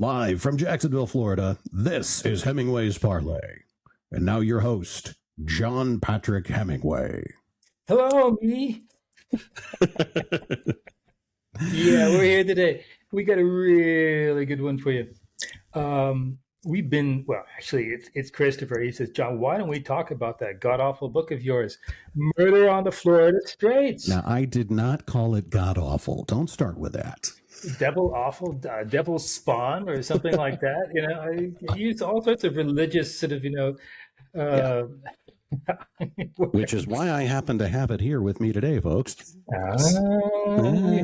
Live from Jacksonville, Florida, this is Hemingway's Parlay. And now your host, John Patrick Hemingway. Hello, me. Yeah, we're here today. We got a really good one for you. It's Christopher. He says, John, why don't we talk about that god-awful book of yours, Murder on the Florida Straits? Now, I did not call it god-awful. Don't start with that. Devil awful, devil spawn or something like that. You know, I use all sorts of religious sort of, Which is why I happen to have it here with me today, folks. Okay.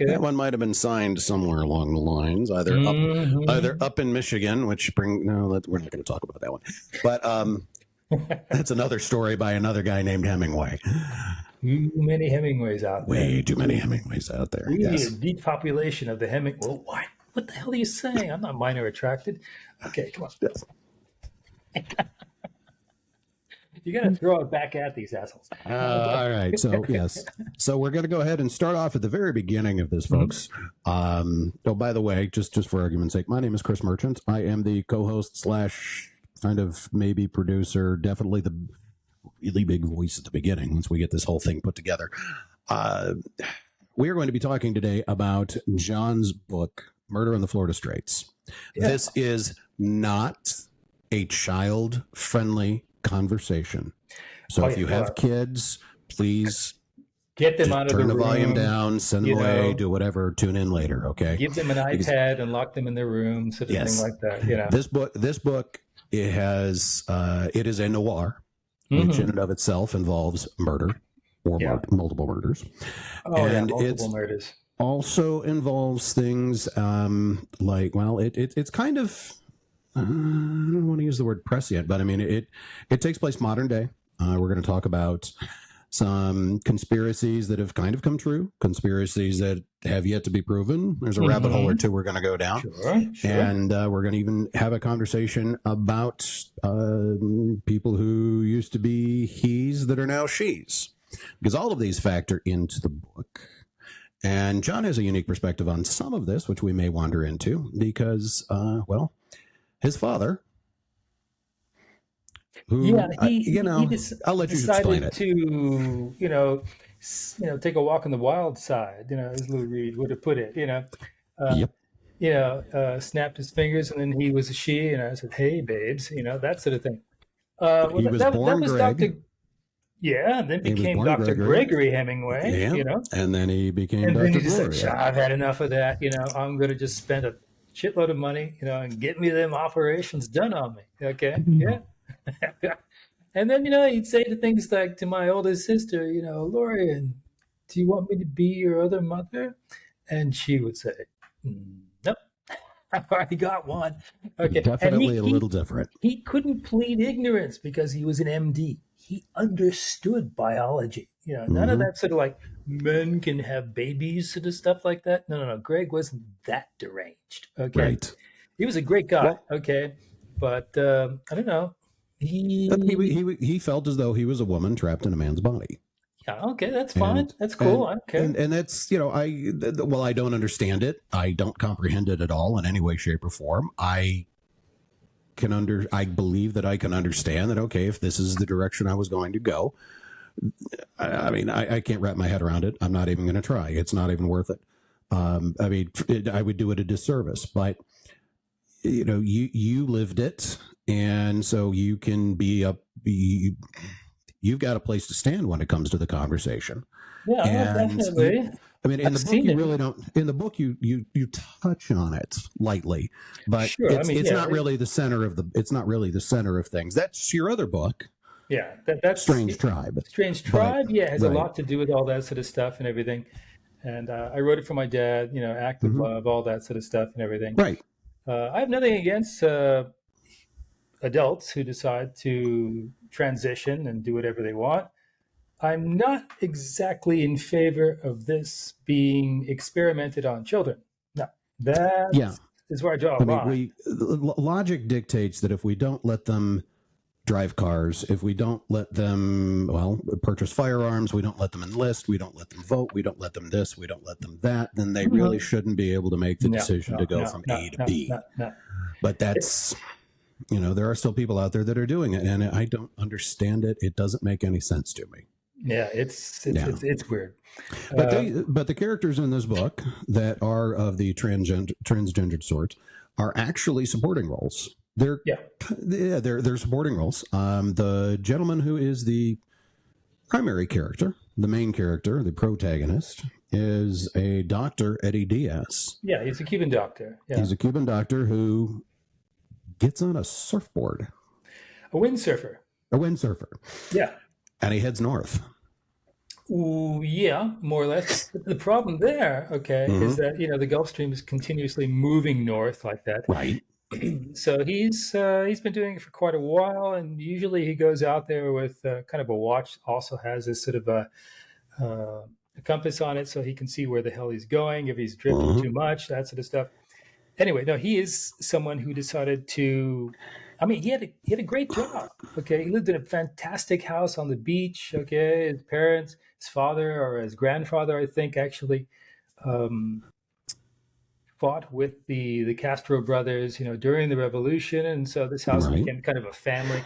That one might have been signed somewhere along the lines, either up in Michigan, we're not going to talk about that one. But that's another story by another guy named Hemingway. Too many Hemingways out there. Way too many Hemingways out there. We need a depopulation of the Hemingway. Well, what the hell are you saying? I'm not minor attracted. Okay, come on. You got to throw it back at these assholes. All right. So, yes. So we're going to go ahead and start off at the very beginning of this, folks. By the way, just for argument's sake, my name is Chris Merchant. I am the co-host / kind of maybe producer, definitely the really big voice at the beginning once we get this whole thing put together. We are going to be talking today about John's book, Murder on the Florida Straits. Yeah. This is not a child-friendly conversation. So if you have kids, please get them out of the room. Turn the volume down, send them away, do whatever, tune in later, okay? Give them an iPad and lock them in their room, sort of thing like that. You know. This book it is a noir, which in and of itself involves murder or multiple murders. Multiple murders. Also involves things it's kind of, I don't want to use the word prescient, but I mean, it takes place modern day. We're going to talk about some conspiracies that have kind of come true, conspiracies that have yet to be proven. There's a rabbit hole or two we're going to go down. Sure. And we're going to even have a conversation about people who used to be he's that are now she's, because all of these factor into the book. And John has a unique perspective on some of this, which we may wander into because, his father, who, I'll let you explain it. To, take a walk on the wild side, as Lou Reed would have put it, snapped his fingers and then he was a she, and I said, hey, babes, that sort of thing. He was born Greg. Then became Dr. Gregory Hemingway, And then he became and Dr. then he just Gloria. said, I've had enough of that, I'm going to just spend a shitload of money, and get me them operations done on me. Okay. Yeah. And then, he'd say to things like to my oldest sister, Lorian, do you want me to be your other mother? And she would say, nope, I've already got one. Okay. Definitely a little different. He couldn't plead ignorance because he was an MD. He understood biology. None of that sort of like men can have babies sort of stuff like that. No. Greg wasn't that deranged. Okay. Right. He was a great guy. Okay. But I don't know. He felt as though he was a woman trapped in a man's body. Yeah. Okay. That's fine. That's cool. I don't care. And that's, I don't understand it. I don't comprehend it at all in any way, shape, or form. I believe that I can understand that, okay, if this is the direction I was going to go, I mean, I can't wrap my head around it. I'm not even going to try. It's not even worth it. I would do it a disservice, but you lived it. And so you can you've got a place to stand when it comes to the conversation. Yeah, definitely. I mean, in the book, you touch on it lightly, but it's not really the center of things. That's your other book. Yeah. That's Strange Tribe. Strange Tribe. It has a lot to do with all that sort of stuff and everything. And I wrote it for my dad, active love, all that sort of stuff and everything. Right. I have nothing against adults who decide to transition and do whatever they want. I'm not exactly in favor of this being experimented on children. No, that is where I draw a line. Logic dictates that if we don't let them drive cars, if we don't let them, well, purchase firearms, we don't let them enlist, we don't let them vote, we don't let them this, we don't let them that, then they really shouldn't be able to make the No, decision to no, go no, from no, A to no, no, B. no. But that's, there are still people out there that are doing it, and I don't understand it. It doesn't make any sense to me. Yeah, it's Yeah. it's weird. But the characters in this book that are of the transgendered sort are actually supporting roles. They're supporting roles. The gentleman who is the primary character, the main character, the protagonist, is a Dr. Eddie Diaz. Yeah, he's a Cuban doctor. Yeah. He's a Cuban doctor who gets on a surfboard. A windsurfer. A windsurfer. Yeah. And he heads north. Ooh, yeah, more or less. But the problem there, is that the Gulf Stream is continuously moving north like that. Right. So he's been doing it for quite a while, and usually he goes out there with kind of a watch. Also has this sort of a compass on it, so he can see where the hell he's going, if he's drifting too much, that sort of stuff. Anyway, no, he is someone who decided to. I mean, he had a great job. Okay, he lived in a fantastic house on the beach. Okay, his parents, his father or his grandfather, I think, actually fought with the Castro brothers, during the revolution, and so this house became kind of a family.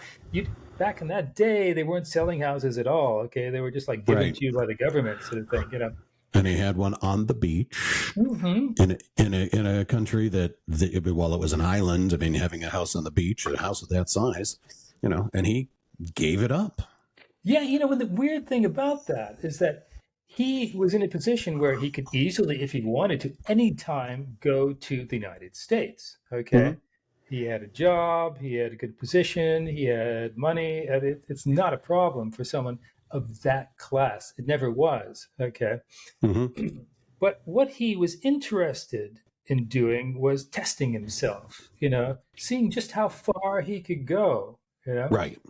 Back in that day, they weren't selling houses at all. Okay, they were just like given to you by the government, sort of thing. And he had one on the beach in a country that, while it was an island, I mean, having a house on the beach, a house of that size, and he gave it up. Yeah, and the weird thing about that is that he was in a position where he could easily, if he wanted to, anytime go to the United States. Okay. He had a job, he had a good position, he had money. It's not a problem for someone of that class. It never was. Okay. But what he was interested in doing was testing himself, seeing just how far he could go, Right.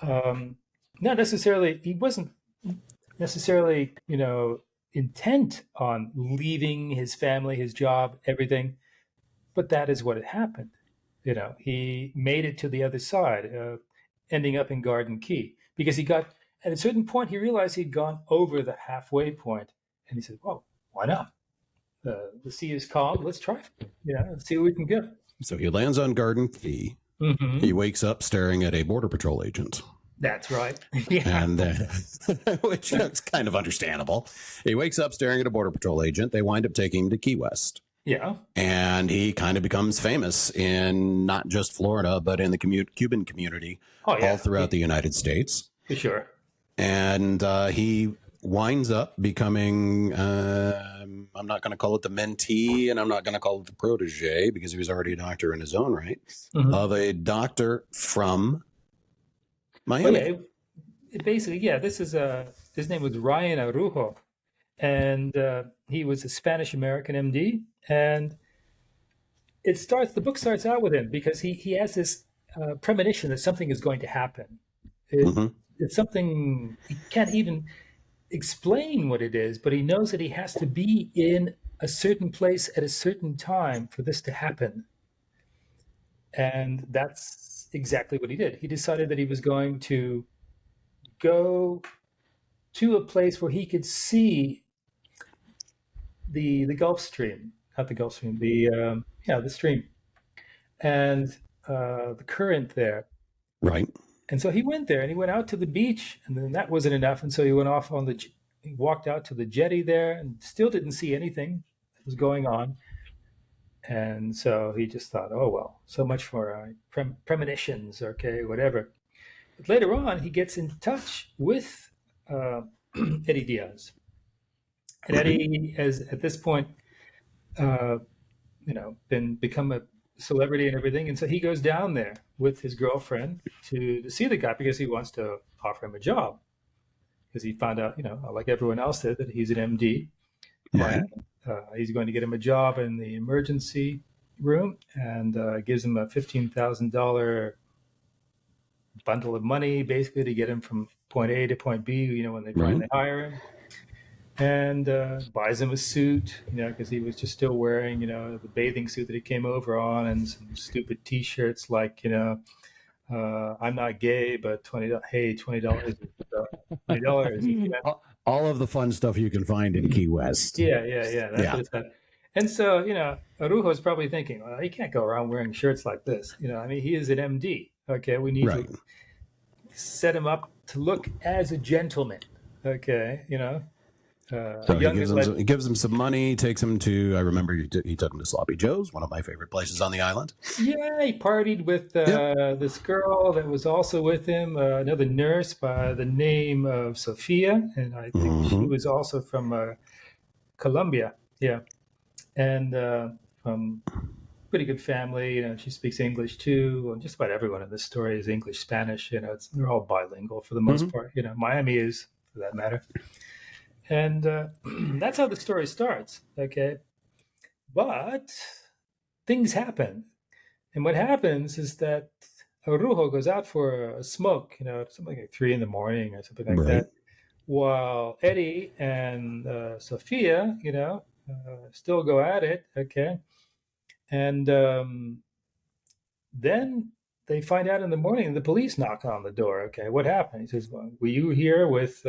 Not necessarily, he wasn't necessarily, intent on leaving his family, his job, everything, but that is what had happened. He made it to the other side, ending up in Garden Key, because at a certain point, he realized he'd gone over the halfway point, and he said, well, why not? The sea is calm. Let's try it. Let's see where we can go. So he lands on Garden Key. He wakes up staring at a Border Patrol agent. That's right. And which is kind of understandable. He wakes up staring at a Border Patrol agent. They wind up taking him to Key West. Yeah. And he kind of becomes famous in not just Florida, but in the Cuban community all throughout the United States. For sure. And he winds up becoming, I'm not going to call it the mentee, and I'm not going to call it the protege, because he was already a doctor in his own right, of a doctor from Miami. Basically, this is his name was Ryan Arujo, and he was a Spanish American MD. And the book starts out with him because he has this premonition that something is going to happen. It's something he can't even explain what it is, but he knows that he has to be in a certain place at a certain time for this to happen. And that's exactly what he did. He decided that he was going to go to a place where he could see the Gulf Stream, not the Gulf Stream, the stream, and the current there. Right. And so he went there, and he went out to the beach, and then that wasn't enough. And so he went off he walked out to the jetty there, and still didn't see anything that was going on. And so he just thought, oh, well, so much for premonitions, okay, whatever. But later on, he gets in touch with Eddie Diaz. And Eddie has, at this point, become a celebrity and everything. And so he goes down there with his girlfriend to see the guy because he wants to offer him a job. Because he found out, like everyone else did, that he's an MD. Right. And he's going to get him a job in the emergency room, and gives him a $15,000 bundle of money, basically, to get him from point A to point B, when they finally hire him. And buys him a suit, because he was just still wearing, the bathing suit that he came over on, and some stupid T-shirts like, I'm not gay, but hey, $20 is $20. All of the fun stuff you can find in Key West. Yeah. That's Yeah, what it's at. And so, Arujo is probably thinking, well, he can't go around wearing shirts like this. I mean, he is an MD. Okay, we need to right. set him up to look as a gentleman. Okay, a So young, he gives him some money, takes him to. I remember he took him to Sloppy Joe's, one of my favorite places on the island. yeah, he partied with Yep. this girl that was also with him, another nurse by the name of Sophia, and I think she Mm-hmm. was also from Colombia. Yeah, and from pretty good family. She speaks English too. And just about everyone in this story is English, Spanish. They're all bilingual for the most Mm-hmm. part. Miami is, for that matter. And that's how the story starts. Okay, but things happen, and what happens is that Arujo goes out for a smoke. Something like 3 in the morning or something like Right. that, while Eddie and Sophia, still go at it. Okay, and then they find out in the morning. The police knock on the door. Okay, what happened? He says, well, "Were you here with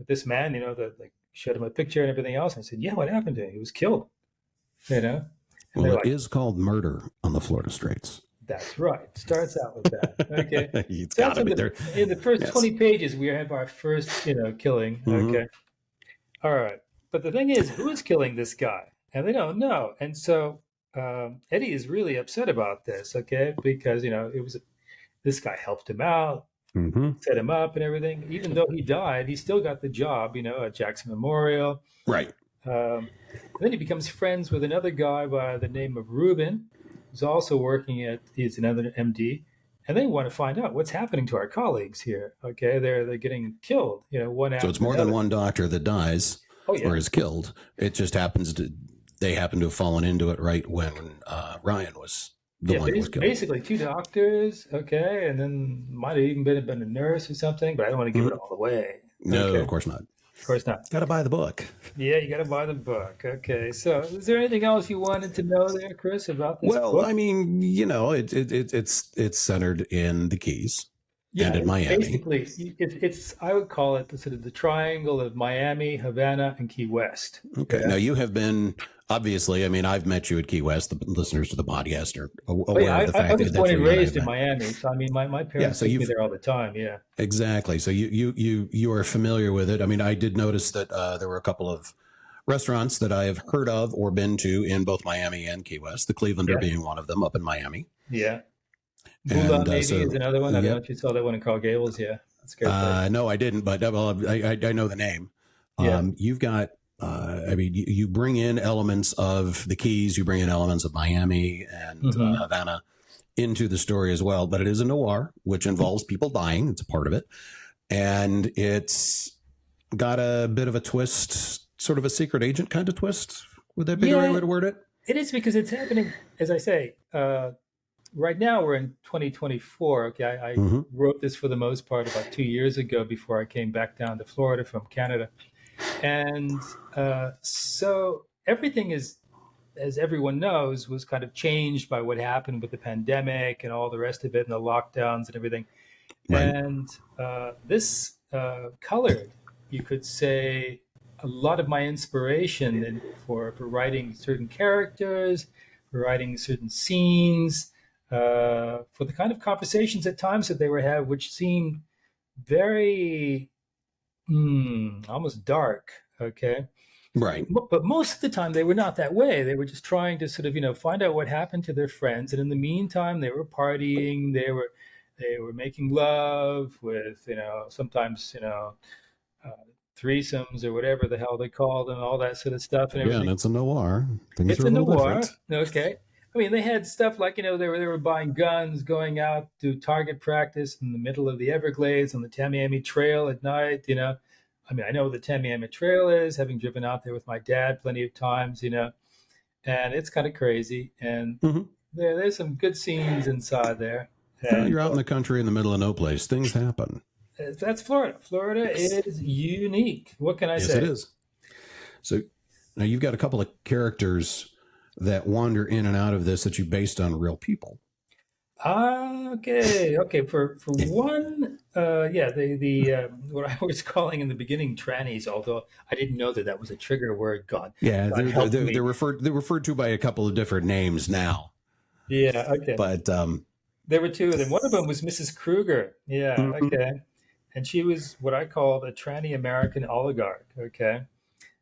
this man? That like showed him a picture and everything else." And I said, "Yeah, what happened to him? He was killed." You know, and Well, they're it like, is called murder on the Florida Straits. "That's right." Starts out with that. Okay, It's got starts to with be there. in the first Yes. 20 pages. We have our first, killing. Mm-hmm. Okay, all right. But the thing is, who is killing this guy? And they don't know. And so Eddie is really upset about this. Okay, because it was this guy helped him out, Mm-hmm. set him up, and everything. Even though he died, he still got the job. At Jackson Memorial. Right. Then he becomes friends with another guy by the name of Ruben, who's also he's another MD. And they want to find out what's happening to our colleagues here. Okay, they're getting killed, one So it's after more than another. one doctor that dies Oh or yeah, is killed. It just happens to they happen to have fallen into it right when Ryan was the yeah. one who was killed. Basically, two doctors. Okay, and then might have even been a nurse or something. But I don't want to give it Mhm. all away. No, Okay, of of course not. course not. Got to buy the book. Yeah, you got to buy the book. Okay, so is there anything else you wanted to know there, Chris, about this Well, book? I mean, it's centered in the Keys and Yeah, in Miami. basically, it's I would call it the sort of the triangle of Miami, Havana, and Key West. Okay. Yeah. Now you have been obviously. I mean, I've met you at Key West. The listeners to the podcast are Oh yeah, aware of the I fact was that born that's and where you and I have raised in met. Miami, so I mean, my Yeah. parents So took me you've there all the time. Yeah. exactly. So you are familiar with it. I mean, I did notice that there were a couple of restaurants that I have heard of or been to in both Miami and Key West. The Clevelander Yeah. being one of them up in Miami. Yeah. Bula And maybe is so, another one. I don't know yep. if you saw that one in Carl Gables. Yeah, that's a great place. No, I didn't, but well, I know the name. Yeah. You've got, I mean, you bring in elements of the Keys, you bring in elements of Miami and Hmm. Havana into the story as well. But it is a noir, which involves people dying. It's a part of it. And it's got a bit of a twist, sort of a secret agent kind of twist. Would that be the right Yeah, way to word it? it is because it's happening. As I say, right now we're in 2024. Okay, I Mm-hmm. wrote this for the most part about 2 years ago before I came back down to Florida from Canada. And so everything is, as everyone knows, was kind of changed by what happened with the pandemic and all the rest of it and the lockdowns and everything. Right. And this colored, you could say, a lot of my inspiration for writing certain characters, for writing certain scenes, for the kind of conversations at times that they were having, which seemed very almost dark. Okay, Right. but most of the time they were not that way. They were just trying to sort of find out what happened to their friends, and in the meantime they were partying. They were making love with sometimes uh, threesomes or whatever the hell they called and all that sort of stuff and Again, everything. it's a noir. Things It's are a a little noir. different. Okay. I mean, they had stuff like they were buying guns, going out to target practice in the middle of the Everglades on the Tamiami Trail at night. I mean, I know what the Tamiami Trail is, having driven out there with my dad plenty of times. And it's kind of crazy. And Mm-hmm. there's some good scenes inside there. Well, And you're out in the country in the middle of no place. Things happen. that's Florida. Florida Yes. is unique. What can I Yes, it say? is. So now you've got a couple of characters that wander in and out of this that you based on real people. Okay. For one, yeah, the what I was calling in the beginning trannies, although I didn't know that that was a trigger word. Yeah, God help me. they're referred to by a couple of different names now, Yeah, okay. but There were two of them. One of them was Mrs. Kruger. Yeah, mhm, okay. And she was what I called a tranny American oligarch. Okay.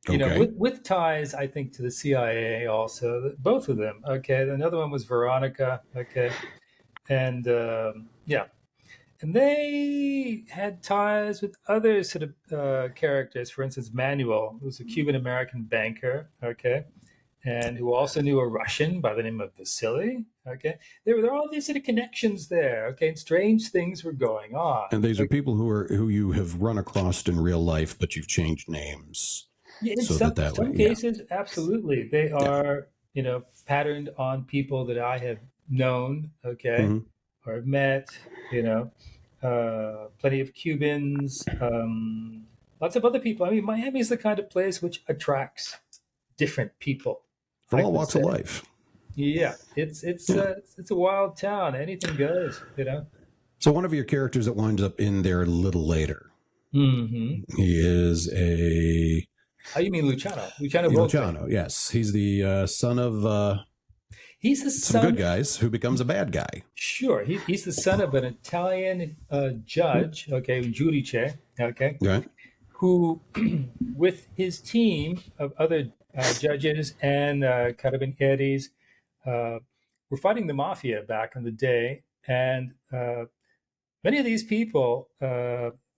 okay, With ties, I think, to the CIA also, both of them. Okay. Another one was Veronica. Okay. And yeah, and they had ties with other sort of characters. For instance, Manuel, who was a Cuban American banker. Okay. And who also knew a Russian by the name of Vasily. Okay. There were all these sort of connections there. Okay. And strange things were going on. and these are Okay. people who you have run across in real life, but you've changed names Yeah, in so that way, some yeah, cases, absolutely, they yeah, are patterned on people that I have known, okay, hmm or have met. Plenty of Cubans, lots of other people. I mean, Miami is the kind of place which attracts different people. from I all could walks of say, life, yeah, yeah. it's a wild town. Anything goes. So one of your characters that winds up in there a little later, Hmm. he is a Oh, you mean Luciano? Luciano Volpe. Luciano. Yes, he's the son of He's the some good son. guys who becomes a bad guy. Sure, he's the son of an Italian judge, okay, giudice, okay, Right. who, with his team of other judges and carabinieris, uh, were fighting the mafia back in the day, and many of these people,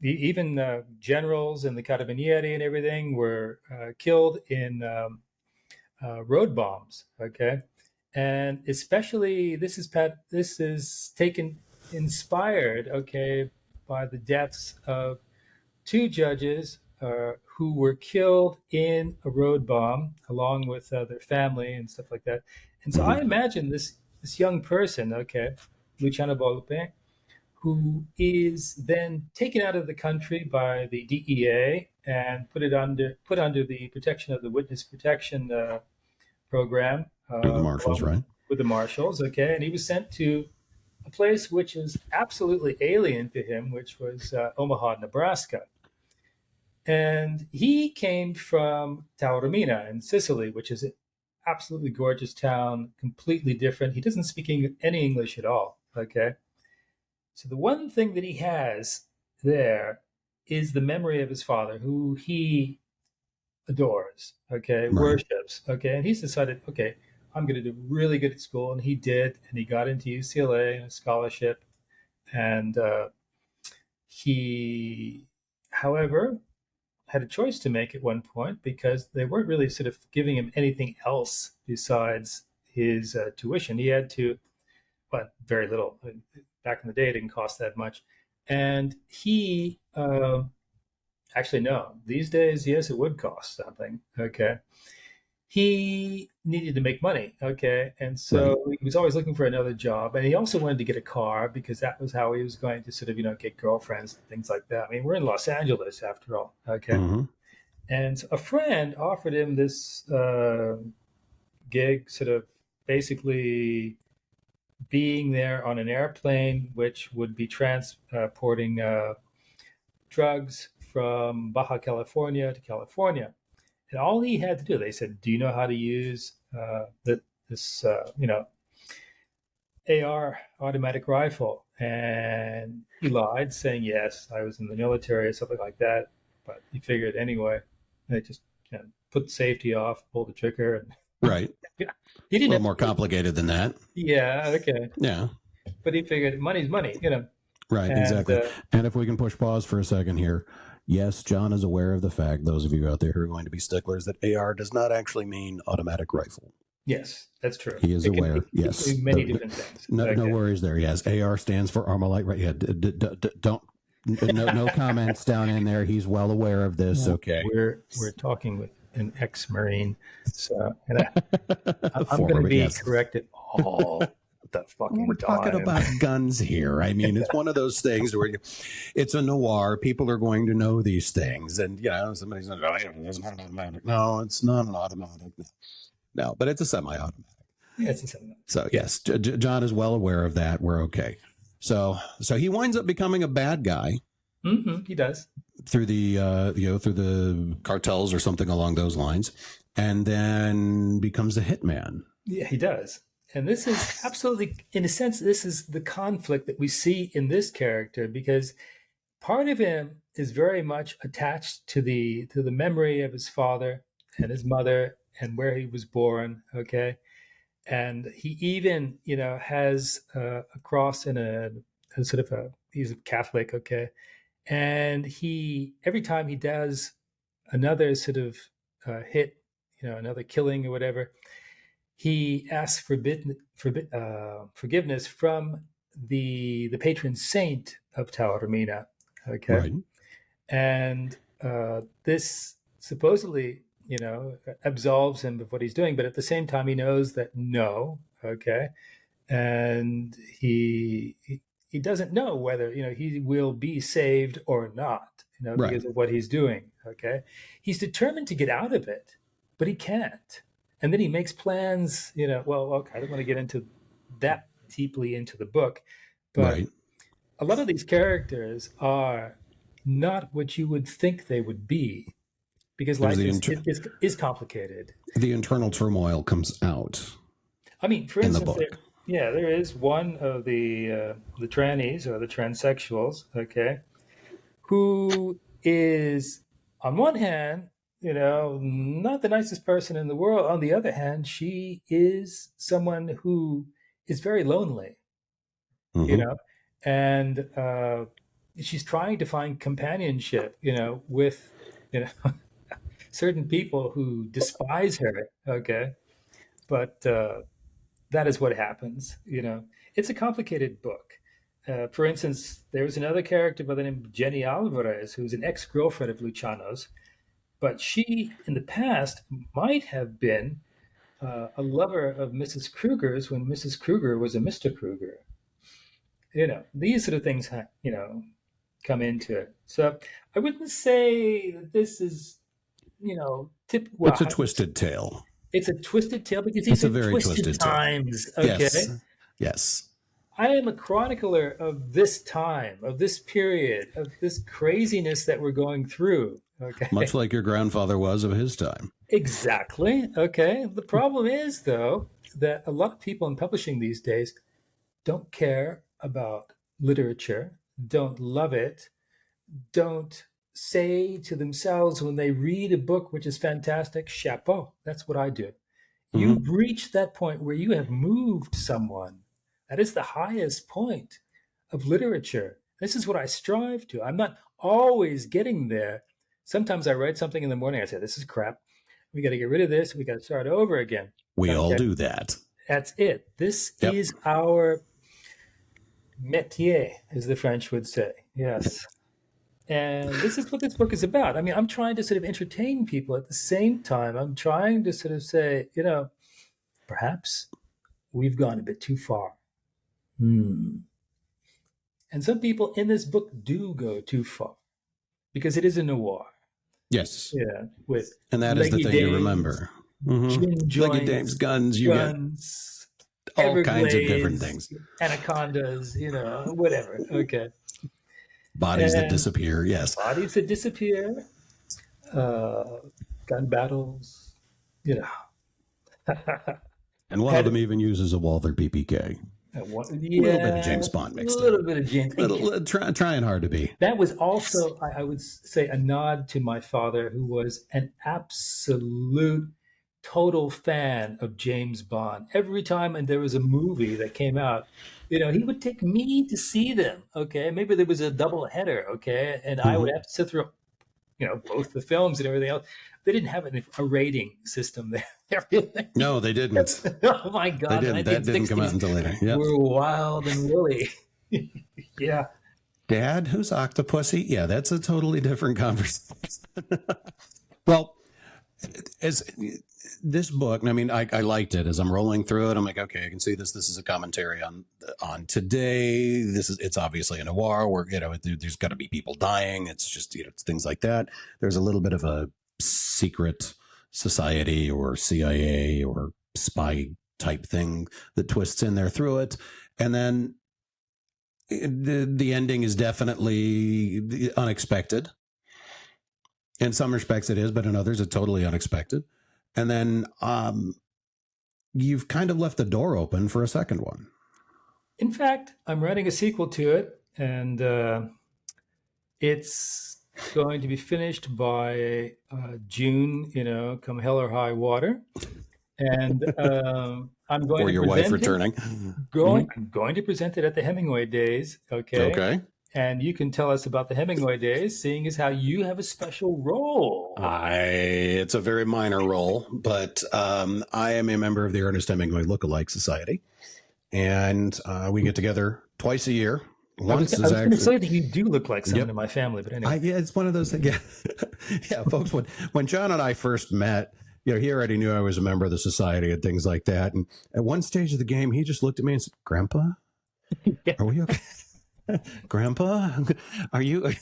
even generals and the carabinieri and everything, were killed in road bombs. Okay, and especially this is taken inspired. Okay, by the deaths of two judges who were killed in a road bomb along with their family and stuff like that. And so I Mm-hmm. imagine this young person, okay, Luciano Volpe, who is then taken out of the country by the DEA and put under the protection of the witness protection program, The Marshals, along right? with the marshals. Okay, and he was sent to a place which is absolutely alien to him, which was Omaha, Nebraska. And he came from Taormina in Sicily, which is an absolutely gorgeous town, completely different. He doesn't speak any English at all. Okay, so the one thing that he has there is the memory of his father, who he adores, okay, Right. worships, okay, and he's decided, okay, I'm going to do really good at school, and he did, and he got into UCLA and a scholarship, and he, however, had a choice to make at one point because they weren't really sort of giving him anything else besides his tuition. He had to, but very little. Back in the day, it didn't cost that much, and he. Actually, no. These days, yes, it would cost something. Okay, he needed to make money. Okay. And Right. so he was always looking for another job. And he also wanted to get a car because that was how he was going to sort of, get girlfriends and things like that. I mean, we're in Los Angeles after all. Okay. Mm-hmm. And so a friend offered him this gig, sort of basically being there on an airplane, which would be transporting drugs from Baja California to California. And all he had to do, they said, "Do you know how to use this, AR automatic rifle?" And he lied, saying, "Yes, I was in the military or something like that." But he figured anyway. They just put the safety off, pull the trigger, and Right. yeah, he A didn't little have to more do. complicated than that. Yeah, okay. Yeah. But he figured money's money. Right. And Exactly. And if we can push pause for a second here. Yes, John is aware of the fact, those of you out there who are going to be sticklers, that AR does not actually mean automatic rifle. yes, that's true. He is aware. It can Yes. mean many different things. No Okay. worries there. Yes. AR stands for Armalite. Right. Yeah. Don't. No comments down in there. He's well aware of this. Okay. We're talking with an ex-marine, so I'm going to Former, be yes. corrected all the We're fucking talking time. about guns here. I mean, it's one of those things where it's a noir. People are going to know these things, and somebody's like, "Oh, it's not an automatic." No, it's not an automatic. No, but it's a semi-automatic. Yeah, it's in 7. So Yeah. yes, John is well aware of that. We're okay. So he winds up becoming a bad guy He does. through the through the cartels or something along those lines, and then becomes a hitman. Yeah, he does. And this is absolutely, in a sense, this is the conflict that we see in this character, because part of him is very much attached to the memory of his father and his mother and where he was born. Okay, and he even has a cross and a sort of a he's a Catholic. Okay, and he every time he does another sort of hit, another killing or whatever, he asks forgiveness from the patron saint of Taormina. Okay, Right, and this supposedly, absolves him of what he's doing, but at the same time, he knows that no, okay, and he doesn't know whether he will be saved or not, right, because of what he's doing. Okay, he's determined to get out of it, but he can't. And then he makes plans. Well, okay, I don't want to get into that deeply into the book, but right. a lot of these characters are not what you would think they would be, because There's life is complicated. the internal turmoil comes out I mean, for in the instance, book. there is one of the trannies or the transsexuals, okay, who is on one hand, not the nicest person in the world. On the other hand, she is someone who is very lonely, you Mm-hmm. know, and she's trying to find companionship, with certain people who despise her. Okay, but that is what happens. It's a complicated book. For instance, there was another character by the name of Jenny Alvarez, who's an ex-girlfriend of Luciano's, but she, in the past, might have been a lover of Mrs. Kruger's when Mrs. Kruger was a Mr. Kruger. These sort of things, come into it. So I wouldn't say that this is, well, It's a twisted tale. it's a twisted tale because It's these a are very twisted twisted tale. times. Yes, Okay. yes. I am a chronicler of this time, of this period, of this craziness that we're going through. Much Okay. like your grandfather was of his time. Exactly. Okay. The problem is, though, that a lot of people in publishing these days don't care about literature, don't love it, don't say to themselves when they read a book which is fantastic, chapeau. That's what I do. Mm-hmm. You've reached that point where you have moved someone. That is the highest point of literature. This is what I strive to. I'm not always getting there. Sometimes I write something in the morning. I say, this is crap. We got to get rid of this. We got to start over again. We all Okay. do that. That's it. This Yep. is our métier, as the French would say. Yes. And this is what this book is about. I mean, I'm trying to sort of entertain people at the same time. I'm trying to sort of say, perhaps we've gone a bit too far. And some people in this book do go too far because it is a noir. Yes. Yeah, with And that is the leggy thing to dames, remember. Mm-hmm. gin Leggy dames, joints, guns, you get guns, all kinds of different Everglades, things. anacondas, whatever. Okay. Bodies that And disappear, yes. bodies that disappear, uh, gun battles, you know. And one of Had them even uses a Walther PPK. yeah, A little bit of James Bond a mixed little in. bit of James. Trying hard to be. That was also, I would say, a nod to my father, who was an absolute total fan of James Bond. Every time and there was a movie that came out, he would take me to see them. Okay, maybe there was a double header. Okay, and I would Mm-hmm. have to sit through, both the films and everything else. They didn't have a rating system there. Everything. No, they didn't. Oh my They God! The didn't. That didn't come out 1960s until later. Yep. were wild and woolly. Yeah. Dad, who's Octopussy? Yeah, that's a totally different conversation. Well, as this book, I mean, I liked it as I'm rolling through it. I'm like, okay, I can see this. This is a commentary on today. It's obviously a noir where, there's got to be people dying. It's just, it's things like that. There's a little bit of a secret society or CIA or spy type thing that twists in there through it. And then the ending is definitely unexpected. In some respects it is, but in others it's totally unexpected. And then you've kind of left the door open for a second one. In fact, I'm writing a sequel to it, and it's going to be finished by June, come hell or high water. And I'm going or to your present wife returning. I'm going to present it at the Hemingway Days. Okay. And you can tell us about the Hemingway Days, seeing as how you have a special role. It's a very minor role, but I am a member of the Ernest Hemingway Lookalike Society, and we get together twice a year. I was going to say that you do look like someone in my family, but anyway. Yeah, it's one of those things. Yeah, yeah, folks. When John and I first met, he already knew I was a member of the society and things like that. And at one stage of the game, he just looked at me and said, "Grandpa, are we okay? Grandpa, are you?"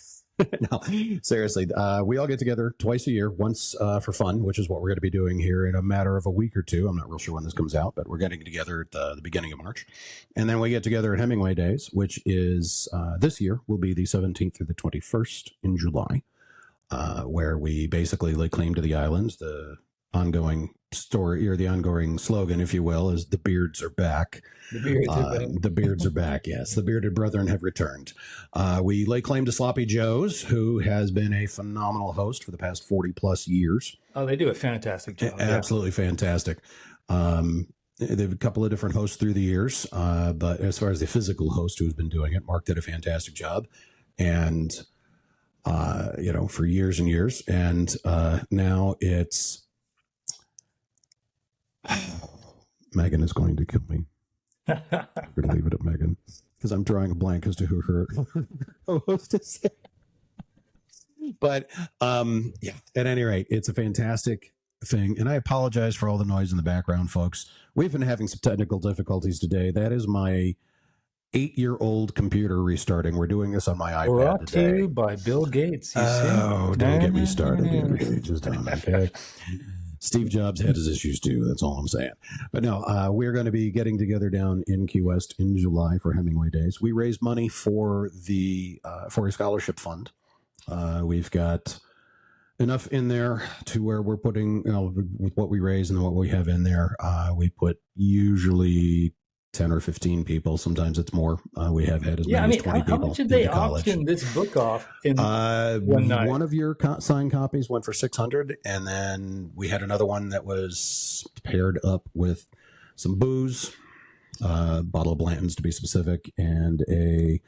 No, seriously. We all get together twice a year, once for fun, which is what we're going to be doing here in a matter of a week or two. I'm not real sure when this comes out, but we're getting together at the beginning of March. And then we get together at Hemingway Days, which is this year will be the 17th through the 21st in July, where we basically lay claim to the islands. The ongoing story, or the ongoing slogan, if you will, is "The beards are back." The beards are back. The beards are back. Yes, the bearded brethren have returned. We lay claim to Sloppy Joe's, who has been a phenomenal host for the past 40 plus years. Oh, they do a fantastic job. Absolutely fantastic. They have a couple of different hosts through the years, but as far as the physical host who's been doing it, Mark did a fantastic job, and for years and years, and now it's. Megan is going to kill me. We're going to leave it at Megan because I'm drawing a blank as to who her co-host is. But at any rate, it's a fantastic thing. And I apologize for all the noise in the background, folks. We've been having some technical difficulties today. That is my 8-year-old computer restarting. We're doing this on my iPad Brought today. to you by Bill Gates. Don't get me started. Just okay. Steve Jobs had his issues too. That's all I'm saying. But no, we're going to be getting together down in Key West in July for Hemingway Days. We raise money for for a scholarship fund. We've got enough in there to where we're putting, with what we raise and what we have in there, we put usually 10 or 15 people. Sometimes it's more. We have had as many as 20 people. How much did they auction this book off in one night? One of your signed copies went for $600, and then we had another one that was paired up with some booze, bottle of Blanton's to be specific, and a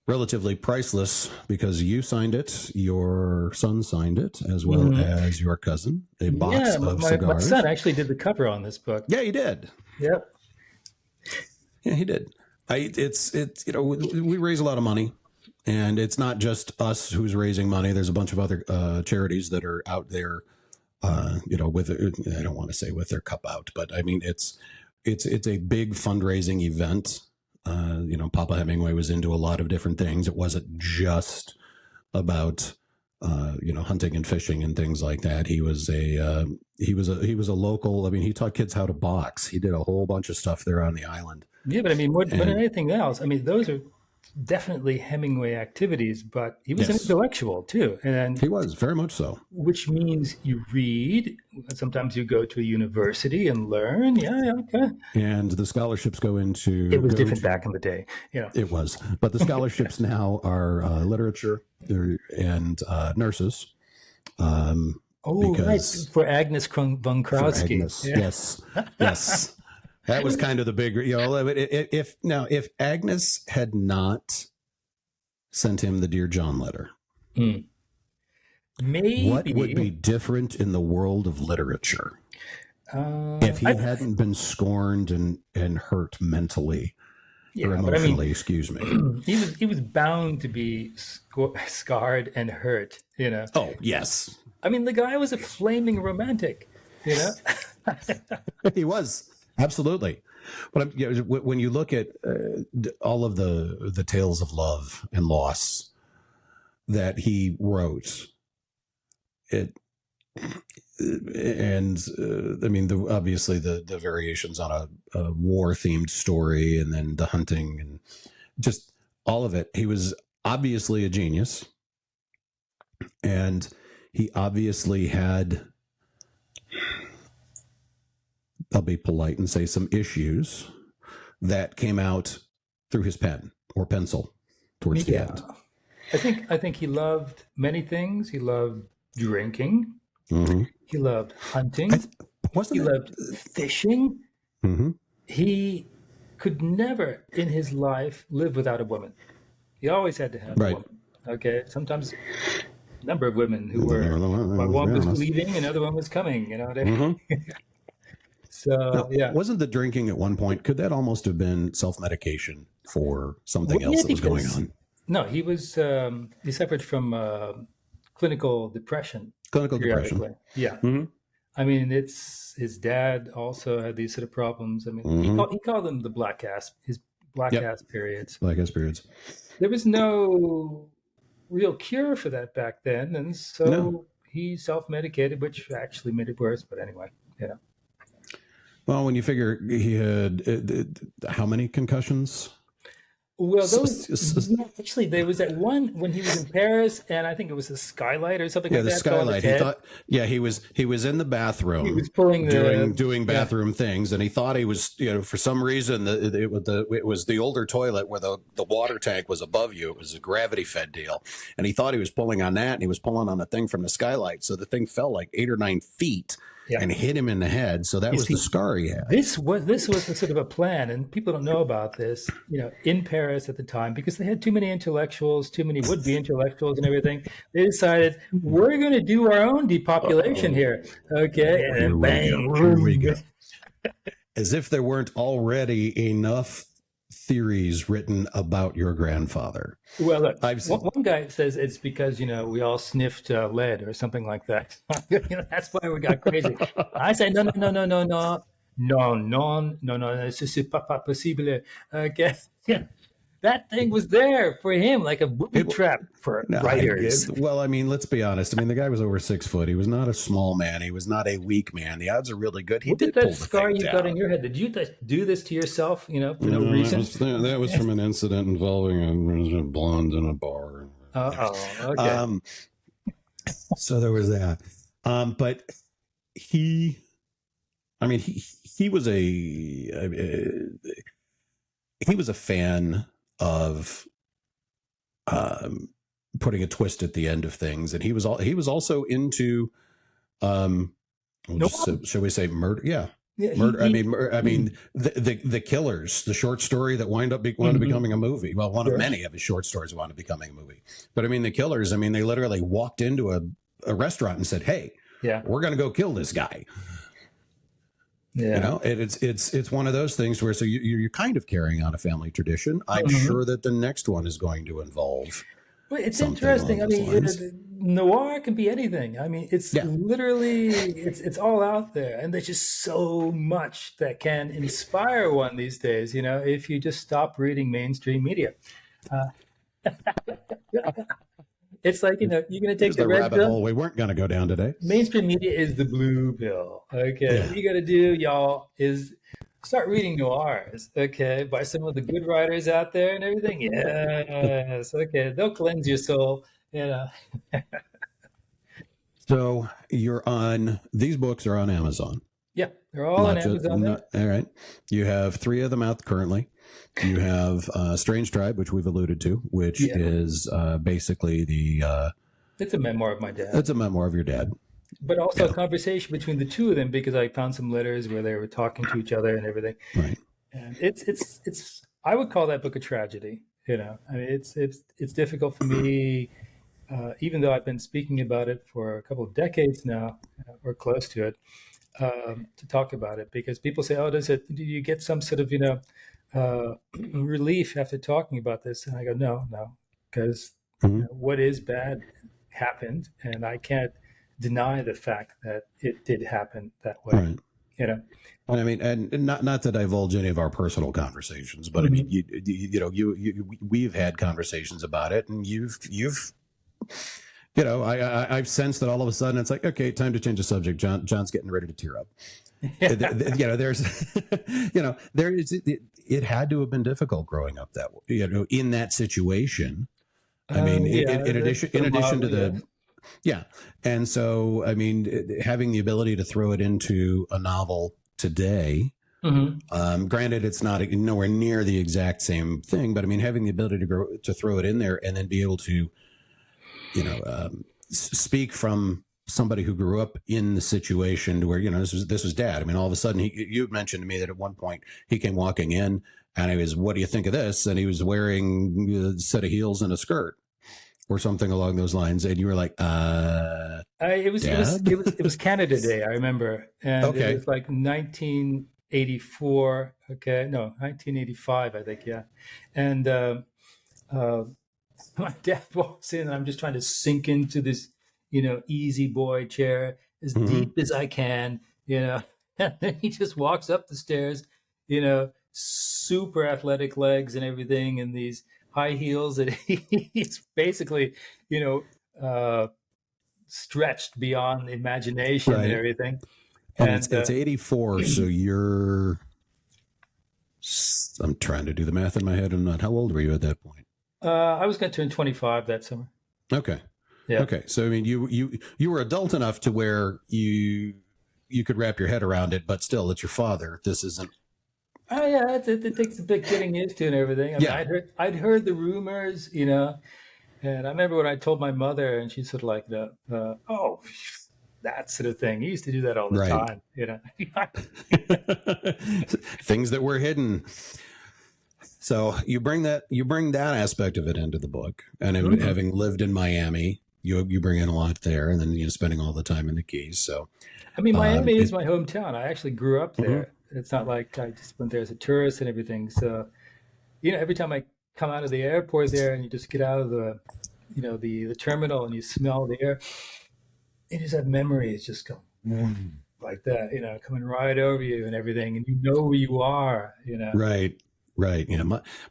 relatively priceless, because you signed it, your son signed it, as well as your cousin, a box of cigars. My son actually did the cover on this book. Yeah, he did. Yep. Yeah, he did. We raise a lot of money, and it's not just us who's raising money. There's a bunch of other charities that are out there, with, I don't want to say with their cup out, but I mean, it's a big fundraising event. Papa Hemingway was into a lot of different things. It wasn't just about, hunting and fishing and things like that. He was a local. I mean, he taught kids how to box. He did a whole bunch of stuff there on the island. Yeah, but I mean, more than anything else, I mean, those are definitely Hemingway activities, but he was an intellectual too. And he was very much so. Which means you read. Sometimes you go to a university and learn. Yeah, okay. And the scholarships go into... It was different back in the day. It was. But the scholarships now are literature and nurses. Right. For Agnes von Krowski. Yes. That was kind of the big, if Agnes had not sent him the Dear John letter, maybe what would be different in the world of literature if he hadn't been scorned and hurt mentally or emotionally? Excuse me. He was bound to be scarred and hurt. Oh yes. I mean, the guy was a flaming romantic. He was. Absolutely. But when you look at all of the tales of love and loss that he wrote, and I mean, obviously the variations on a war themed story, and then the hunting, and just all of it. He was obviously a genius, and he obviously had, I'll be polite and say, some issues that came out through his pen or pencil towards the end. I think he loved many things. He loved drinking. Mm-hmm. He loved hunting. He loved fishing. Mm-hmm. He could never in his life live without a woman. He always had to have a woman. Okay, sometimes a number of women who were, one was leaving, another one was coming. You know. Mm-hmm. So now, yeah, wasn't the drinking at one point? Could that almost have been self-medication for something else that was going on? No, he was. He suffered from clinical depression. Clinical depression. Yeah. Mm-hmm. I mean, it's his dad also had these sort of problems. I mean, mm-hmm. he called them the black ass periods. Black ass periods. There was no real cure for that back then, and so he self-medicated, which actually made it worse. But anyway, you know. Well, when you figure he had how many concussions? Well, actually, there was that one when he was in Paris, and I think it was a skylight or something like that. Yeah, the skylight. He thought, he was in the bathroom. He was pulling doing bathroom things, and he thought he was, for some reason, it was the older toilet where the water tank was above you. It was a gravity fed deal, and he thought he was pulling on that, and he was pulling on the thing from the skylight, so the thing fell like 8 or 9 feet. Yeah. And hit him in the head. So that was the scar he had. This was the sort of a plan, and people don't know about this, in Paris at the time, because they had too many intellectuals, too many would-be intellectuals and everything. They decided, we're going to do our own depopulation here. Okay. And then bang. Here we go. As if there weren't already enough theories written about your grandfather. Well, look, one guy says it's because, we all sniffed lead or something like that. That's why we got crazy. I say, no, c'est pas possible. Okay. That thing was there for him, like a booby trap for writers. Well, I mean, let's be honest. I mean, the guy was over 6 foot. He was not a small man. He was not a weak man. The odds are really good. He did pull the scar thing you down. Got in your head? Did you do this to yourself? For no reason. That was from an incident involving a blonde in a bar. Okay. So there was that. But he was a fan of putting a twist at the end of things, and he was also into shall we say murder? Yeah, murder. I mean, the Killers, the short story that wound up becoming a movie. Well, one of many of his short stories wound up becoming a movie. But I mean, the Killers. I mean, they literally walked into a restaurant and said, "Hey, we're going to go kill this guy." Yeah. It's one of those things where you're kind of carrying on a family tradition. I'm sure that the next one is going to involve. Well, it's interesting. I mean, noir can be anything. I mean, it's literally it's all out there, and there's just so much that can inspire one these days. If you just stop reading mainstream media. It's like, you're going to take the red rabbit pill. Hole we weren't going to go down today. Mainstream media is the blue pill. Okay. Yeah. What you got to do, y'all, is start reading noirs, okay, by some of the good writers out there and everything. Yes. Okay. They'll cleanse your soul, So these books are on Amazon. Yeah. They're all on Amazon. All right. You have 3 of them out currently. You have Strange Tribe, which we've alluded to, which is basically it's a memoir of my dad. It's a memoir of your dad. But also a conversation between the two of them, because I found some letters where they were talking to each other and everything. Right. And it's I would call that book a tragedy. I mean, it's difficult for me, even though I've been speaking about it for a couple of decades now, or close to it, to talk about it, because people say, "Oh, do you get some sort of relief after talking about this?" And I go, no, because what is bad happened, and I can't deny the fact that it did happen that way. Right. And I mean, and not to divulge any of our personal conversations, but I mean, we've had conversations about it, and I've sensed that all of a sudden it's like, okay, time to change the subject. John's getting ready to tear up. There's, there is. It had to have been difficult growing up in that situation. I mean, in addition to the, yeah. And so, I mean, having the ability to throw it into a novel today, granted, it's not nowhere near the exact same thing, but I mean, having the ability to throw it in there and then be able to, speak from somebody who grew up in the situation to where, this was dad. I mean, all of a sudden you mentioned to me that at one point he came walking in and he was, what do you think of this? And he was wearing a set of heels and a skirt or something along those lines. And you were like, it was Canada Day. I remember. And okay. It was like 1984. Okay. No, 1985, I think. Yeah. And, my dad walks in and I'm just trying to sink into this, easy boy chair as deep as I can, and then he just walks up the stairs, super athletic legs and everything and these high heels that he's basically, stretched beyond imagination and everything. And it's 84. So I'm trying to do the math in my head. I'm not. How old were you at that point? I was going to turn 25 that summer. Okay. Yeah. Okay. So I mean, you were adult enough to where you could wrap your head around it, but still, it's your father. This isn't. Oh yeah, it takes a bit getting used to and everything. I mean, I'd heard the rumors, and I remember when I told my mother, and she sort of like, "Oh, that sort of thing." He used to do that all the time, Things that were hidden. So you bring that aspect of it into the book, and having lived in Miami, you bring in a lot there, and then spending all the time in the Keys. So, I mean, Miami is my hometown. I actually grew up there. It's not like I just went there as a tourist and everything. So, every time I come out of the airport there, and you just get out of the, the terminal, and you smell the air, it is that memories just go like that, coming right over you and everything, and you know where you are, Right. Right.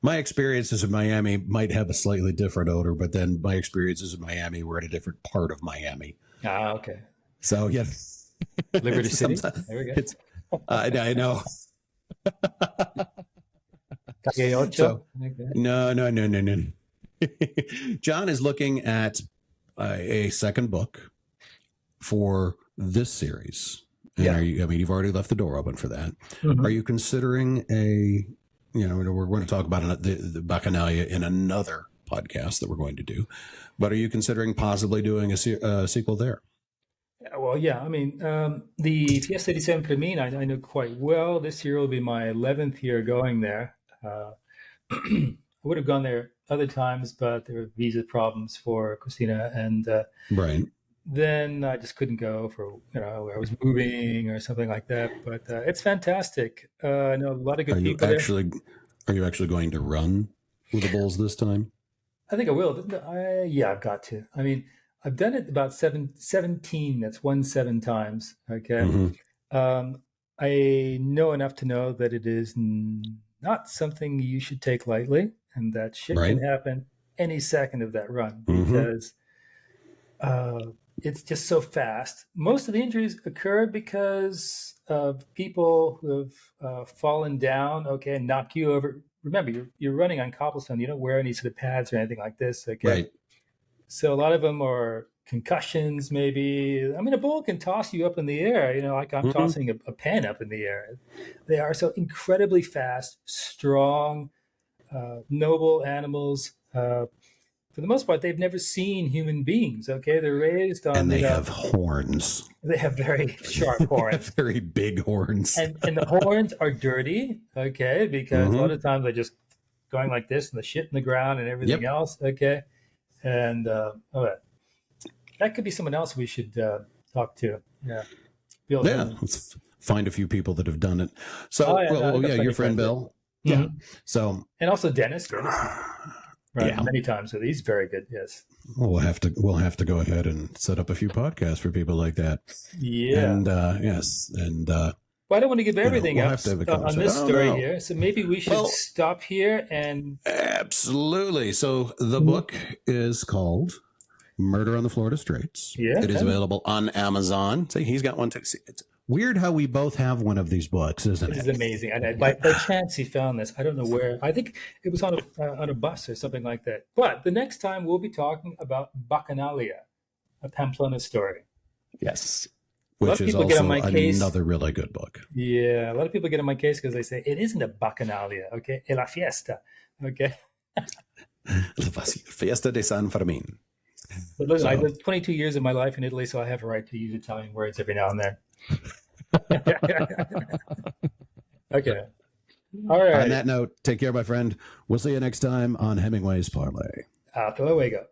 My experiences in Miami might have a slightly different odor, but then my experiences in Miami were at a different part of Miami. Ah, okay. So, yeah. Liberty City. There we go. I know. So, no. John is looking at a second book for this series. And you've already left the door open for that. Are you considering we're going to talk about the Bacchanalia in another podcast that we're going to do, but are you considering possibly doing a sequel there? Well, yeah. I mean, the Fiesta di San Fermin, I know quite well. This year will be my 11th year going there. I would have gone there other times, but there were visa problems for Christina, and right. Then I just couldn't go for, I was moving or something like that. But it's fantastic. I know a lot of good people. Are you actually going to run with the Bulls this time? I think I will. I've got to. I mean, I've done it about 17. That's 17 times. Okay. I know enough to know that it is not something you should take lightly, and that shit can happen any second of that run because it's just so fast. Most of the injuries occur because of people who have fallen down, and knock you over. Remember, you're running on cobblestone. You don't wear any sort of pads or anything like this, okay? Right. So a lot of them are concussions, maybe. I mean, a bull can toss you up in the air, like I'm tossing a pen up in the air. They are so incredibly fast, strong, noble animals. For the most part, they've never seen human beings. Okay, they're raised on. And they have horns. They have very sharp horns. Very big horns. And the horns are dirty. Okay, because a lot of times they're just going like this, and the shit in the ground and everything else. Okay, and that could be someone else we should talk to. Yeah. Let's find a few people that have done it. So, your friend Bill. Yeah. So, and also Dennis. Right, many times. So he's very good. Yes. Well, we'll have to go ahead and set up a few podcasts for people like that. Yeah. And yes, and well, I don't want to give everything up on this story here, so maybe we should stop here and. Absolutely. So the book is called Murder on the Florida Straits. Yeah. It is available on Amazon. See, he's got one too. See, it's weird how we both have one of these books, isn't This it? is amazing. And by chance, he found this. I don't know where. I think it was on a bus or something like that. But the next time we'll be talking about Bacchanalia, a Pamplona story. Yes. A lot Which of is people get on also my case. another really good book. Yeah, a lot of people get on my case because they say it isn't a Bacchanalia, okay? Es la fiesta, okay? La Fiesta de San Fermin. But listen, I So, lived 22 years of my life in Italy, so I have a right to use Italian words every now and then. Okay. All on right. that note, take care, my friend. We'll see you next time on Hemingway's Parlay. Hasta luego.